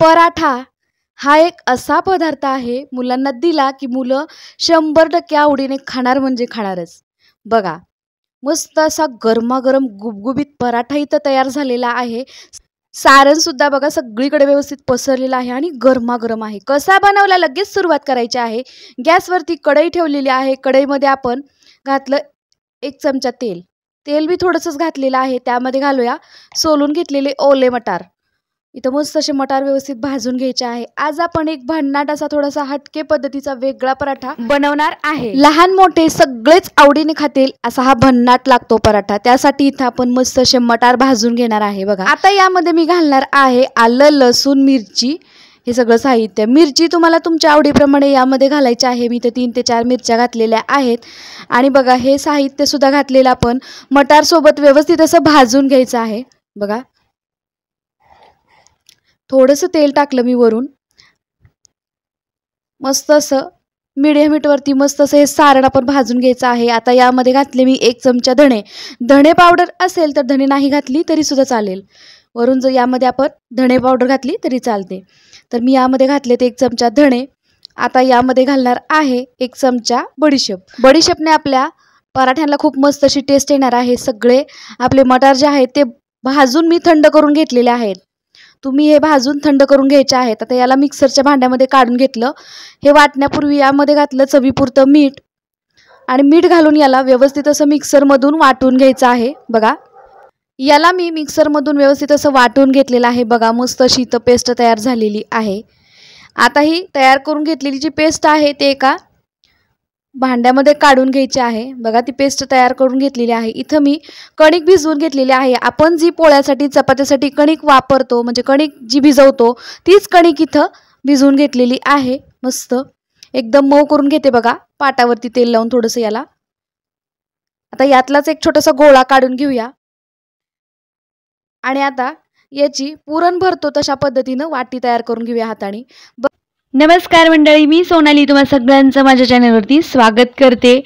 पराठा हा एक असा पदार्थ आहे, मुलांना दिला की मुलं 100% आवडीने खाणार म्हणजे खाणारच. बघा, मस्त असा गरमागरम गुबगुबीत पराठा इथं तयार झालेला आहे. सारण सुद्धा बघा सगळीकडे व्यवस्थित पसरलेलं आहे आणि गरमागरम आहे. कसा बनवला लगेच सुरुवात करायची आहे. गॅसवरती कढई ठेवलेली आहे. कढईमध्ये आपण घातलं 1 चमचा तेल. तेल बी थोडंसंच घातलेलं आहे. त्यामध्ये घालूया सोलून घेतलेले ओले मटार. इथं मस्त असे मटार व्यवस्थित भाजून घ्यायचे आहे. आज आपण एक भन्नाट असा थोडासा हटके पद्धतीचा वेगळा पराठा बनवणार आहे. लहान मोठे सगळेच आवडीने खातील असा हा भन्नाट लागतो पराठा. त्यासाठी इथं आपण मस्त असे मटार भाजून घेणार आहे. बघा, आता यामध्ये मी घालणार आहे आलं, लसूण, मिरची, हे सगळं साहित्य. मिरची तुम्हाला तुमच्या आवडीप्रमाणे यामध्ये घालायची आहे. मी इथे 3 ते 4 मिरच्या घातलेल्या आहेत. आणि बघा, हे साहित्य सुद्धा घातलेलं आपण मटार सोबत व्यवस्थित असं भाजून घ्यायचं आहे. बघा, थोडंसं तेल टाकलं मी वरून. मस्त असं मीडियम हीटवरती मस्त असं हे सारण आपण भाजून घ्यायचं आहे. आता यामध्ये घातले मी 1 चमचा धणे पावडर असेल तर धणे नाही घातली तरी सुद्धा चालेल. वरून जर यामध्ये आपण धणे पावडर घातली तरी चालते. तर मी यामध्ये घातलेत 1 चमचा धणे. आता यामध्ये घालणार आहे 1 चमचा बडीशेप. बडीशेपने आपल्या पराठ्यांना खूप मस्त अशी टेस्ट येणार आहे. सगळे आपले मटार जे आहेत ते भाजून मी थंड करून घेतलेले आहेत. तुम्ही हे भाजून थंड करून घ्यायचे आहेत. आता याला मिक्सरच्या भांड्यामध्ये काढून घेतलं. हे वाटण्यापूर्वी यामध्ये घातलं चवीपुरतं मीठ आणि मीठ घालून याला व्यवस्थित असं मिक्सरमधून वाटून घ्यायचं आहे. बघा, याला मी मिक्सरमधून व्यवस्थित असं वाटून घेतलेलं आहे. बघा, मस्त अशी इथं पेस्ट तयार झालेली आहे. आता ही तयार करून घेतलेली जी पेस्ट आहे ते एका भांड्यामध्ये काढून घ्यायची आहे. बघा, ती पेस्ट तयार करून घेतलेली आहे. इथं मी कणिक भिजवून घेतलेली आहे. आपण जी पोळ्यासाठी चपात्यासाठी कणिक वापरतो म्हणजे कणिक जी भिजवतो तीच कणिक इथं भिजवून घेतलेली आहे. मस्त एकदम मऊ करून घेते. बघा, पाटावरती तेल लावून थोडंसं याला. आता यातलाच एक छोटासा गोळा काढून घेऊया आणि आता याची पुरण भरतो तशा पद्धतीनं वाटी तयार करून घेऊया हाताने. नमस्कार मंडळी, मी सोनाली तुम्हा सगळ्यांचं माझ्या चॅनलवरती स्वागत करते.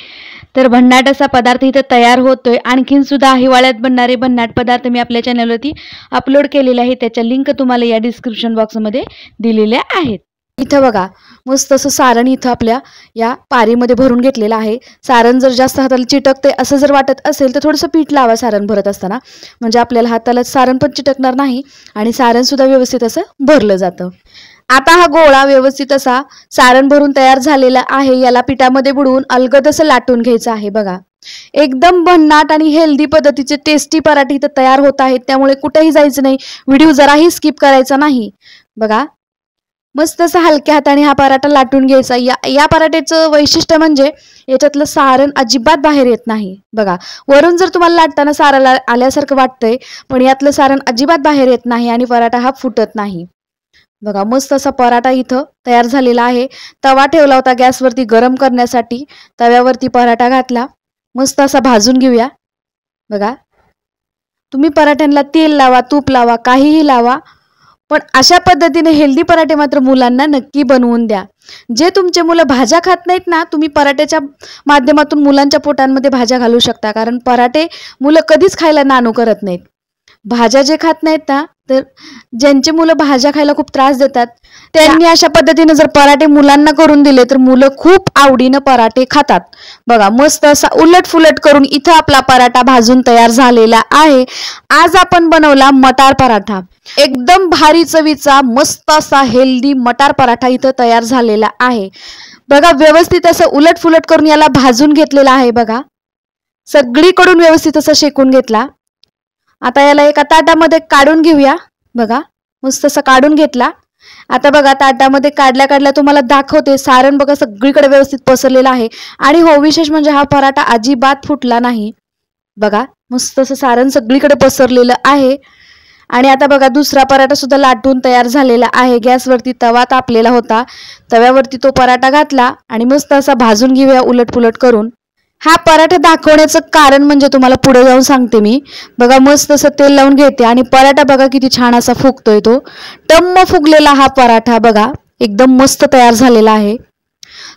तर भन्नाट असा पदार्थ इथं तयार होतोय. आणखीन सुद्धा हिवाळ्यात बनणारे भन्नाट पदार्थ मी आपल्या चॅनलवरती अपलोड केलेले आहे. त्याच्या लिंक तुम्हाला या डिस्क्रिप्शन बॉक्समध्ये दिलेल्या आहेत. इथं बघा, मस्त असं सारण इथं आपल्या या पारीमध्ये भरून घेतलेलं आहे. सारण जर जास्त हाताला चिटकते असं जर वाटत असेल तर थोडंसं पीठ लावा सारण भरत असताना, म्हणजे आपल्याला हाताला सारण पण चिटकणार नाही आणि सारण सुद्धा व्यवस्थित असं भरलं जातं. आता हा गोळा व्यवस्थित असा सारण भरून तयार झालेला आहे. याला पिठामध्ये बुडवून अलगद असं लाटून घ्यायचं आहे. बघा, एकदम भन्नाट आणि हेल्दी पद्धतीचे टेस्टी पराठे इथं तयार होत आहेत. त्यामुळे कुठेही जायचं नाही, व्हिडिओ जराही स्किप करायचा नाही. बघा, मस्त असं हलक्या हाताने हा पराठा लाटून घ्यायचा. या पराठ्याचं वैशिष्ट्य म्हणजे याच्यातलं सारण अजिबात बाहेर येत नाही. बघा, वरून जर तुम्हाला लाटताना सारण आल्यासारखं वाटतंय पण यातलं सारण अजिबात बाहेर येत नाही आणि पराठा हा फुटत नाही. बघा, मस्त असा पराठा इथं तयार झालेला आहे. तवा ठेवला होता गॅसवरती गरम करण्यासाठी. तव्यावरती पराठा घातला. मस्त असा भाजून घेऊया. बघा, तुम्ही पराठ्यांना तेल लावा, तूप लावा, काहीही लावा, पण अशा पद्धतीने हेल्दी पराठे मात्र मुलांना नक्की बनवून द्या. जे तुमचे मुलं भाज्या खात नाहीत ना, तुम्ही पराठ्याच्या माध्यमातून मुलांच्या पोटांमध्ये भाज्या घालू शकता. कारण पराठे मुलं कधीच खायला नानू करत नाहीत. भाज्या जे खात नाहीत ना, तर ज्यांचे मुलं भाज्या खायला खूप त्रास देतात त्यांनी अशा पद्धतीने जर पराठे मुलांना करून दिले तर मुलं खूप आवडीनं पराठे खातात. बघा, मस्त असा उलट फुलट करून इथं आपला पराठा भाजून तयार झालेला आहे. आज आपण बनवला मटार पराठा. एकदम भारी चवीचा मस्त असा हेल्दी मटार पराठा इथं तयार झालेला आहे. बघा, व्यवस्थित असं उलट फुलट करून याला भाजून घेतलेला आहे. बघा, सगळीकडून व्यवस्थित असं शेकून घेतला. आता याला एका ताटामध्ये काढून घेऊया. बघा, मस्त असं काढून घेतला. आता बघा, ताटामध्ये काढल्या तुम्हाला दाखवते. सारण बघा सगळीकडे व्यवस्थित पसरलेलं आहे आणि हो, विशेष म्हणजे हा पराठा अजिबात फुटला नाही. बघा, मस्त असं सारण सगळीकडे पसरलेलं आहे. आणि आता बघा, दुसरा पराठा सुद्धा लाटून तयार झालेला आहे. गॅसवरती तवा तापलेला होता. तव्यावरती तो पराठा घातला आणि मस्त असा भाजून घेऊया उलट पुलट करून. हा पराठा दाखवण्याचं कारण म्हणजे तुम्हाला पुढे जाऊन सांगते मी. बघा, मस्त असं तेल लावून घेते आणि पराठा बघा किती छान असा फुगतोय. तो टम्म फुगलेला हा पराठा बघा एकदम मस्त तयार झालेला आहे.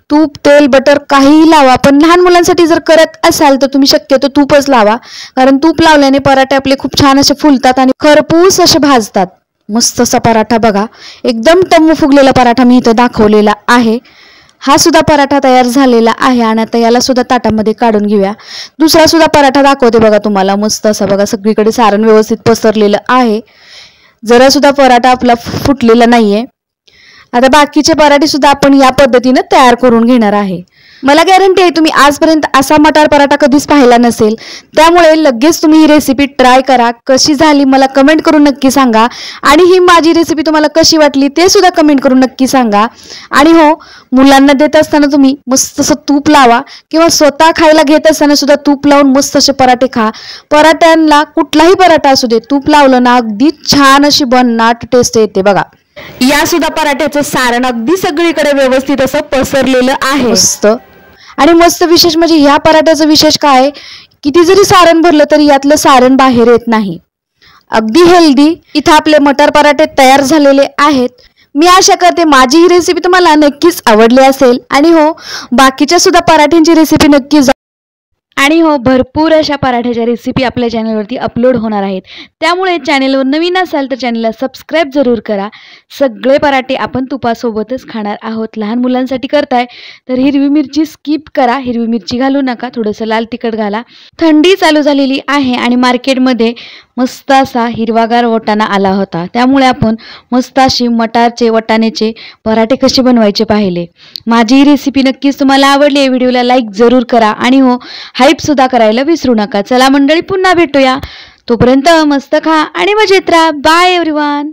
तूप, तेल, बटर काहीही लावा, पण लहान मुलांसाठी जर करत असाल तर तुम्ही शक्यतो तूपच लावा. कारण तूप लावल्याने पराठे आपले खूप छान असे फुलतात आणि खरपूस असे भाजतात. मस्त असा पराठा बघा, एकदम टम्म फुगलेला पराठा मी इथं दाखवलेला आहे. हा सुद्धा पराठा तयार झालेला आहे आणि आता याला सुद्धा ताटामध्ये काढून घेऊया. दुसरा सुद्धा पराठा दाखवते बघा तुम्हाला. मस्त असा बघा, सगळीकडे सारण व्यवस्थित पसरलेलं आहे. जरा सुद्धा पराठा आपला फुटलेला नाहीये. आता बाकीचे पराठे सुद्धा आपण या पद्धतीने तयार करून घेणार आहे. मला गॅरंटी आहे तुम्ही आजपर्यंत असा मटार पराठा कधीच पाहिला नसेल, त्यामुळे लगेच तुम्ही ही रेसिपी ट्राय करा. कशी झाली मला कमेंट करून नक्की सांगा आणि ही माझी रेसिपी तुम्हाला कशी वाटली ते सुद्धा कमेंट करून नक्की सांगा. आणि हो, मुलांना देत असताना तुम्ही मस्त असं तूप लावा किंवा स्वतः खायला घेत असताना सुद्धा तूप लावून मस्त असे पराठे खा. पराठ्यांना कुठलाही पराठा असू दे, तूप लावलं ना अगदी छान अशी भन्नाट टेस्ट येते बघा. या सुद्धा पराठ्याचं सारण अगदी सगळीकडे व्यवस्थित असं पसरलेलं आहे. मस्त आणि मस्त विशेष म्हणजे ह्या पराठ्याचं विशेष काय, किती जरी सारण भरलं तरी यातलं सारण बाहेर येत नाही. अगदी हेल्दी इथं आपले मटार पराठे तयार झालेले आहेत. मी आशा करते माझी ही रेसिपी तुम्हाला नक्कीच आवडली असेल. आणि हो, बाकीच्या सुद्धा पराठ्यांची रेसिपी नक्की आणि हो, भरपूर अशा पराठ्याच्या रेसिपी आपल्या चॅनलवरती अपलोड होणार आहेत. त्यामुळे चॅनलवर नवीन असाल तर चॅनलला सबस्क्राईब जरूर करा. सगळे पराठे आपण तुपासोबतच खाणार आहोत. लहान मुलांसाठी करताय तर हिरवी मिरची स्किप करा, हिरवी मिरची घालू नका, थोडंसं लाल तिखट घाला. थंडी चालू झालेली आहे आणि मार्केटमध्ये मस्त असा हिरवागार वाटाणा आला होता, त्यामुळे आपण मस्त अशी मटारचे वाटाण्याचे पराठे कसे बनवायचे पाहिले. माझी ही रेसिपी नक्कीच तुम्हाला आवडली. व्हिडिओला लाईक जरूर करा आणि हो, हाईप सुद्धा करायला विसरू नका. चला मंडळी, पुन्हा भेटूया. तोपर्यंत मस्त खा आणि मजेत राहा. Bye everyone.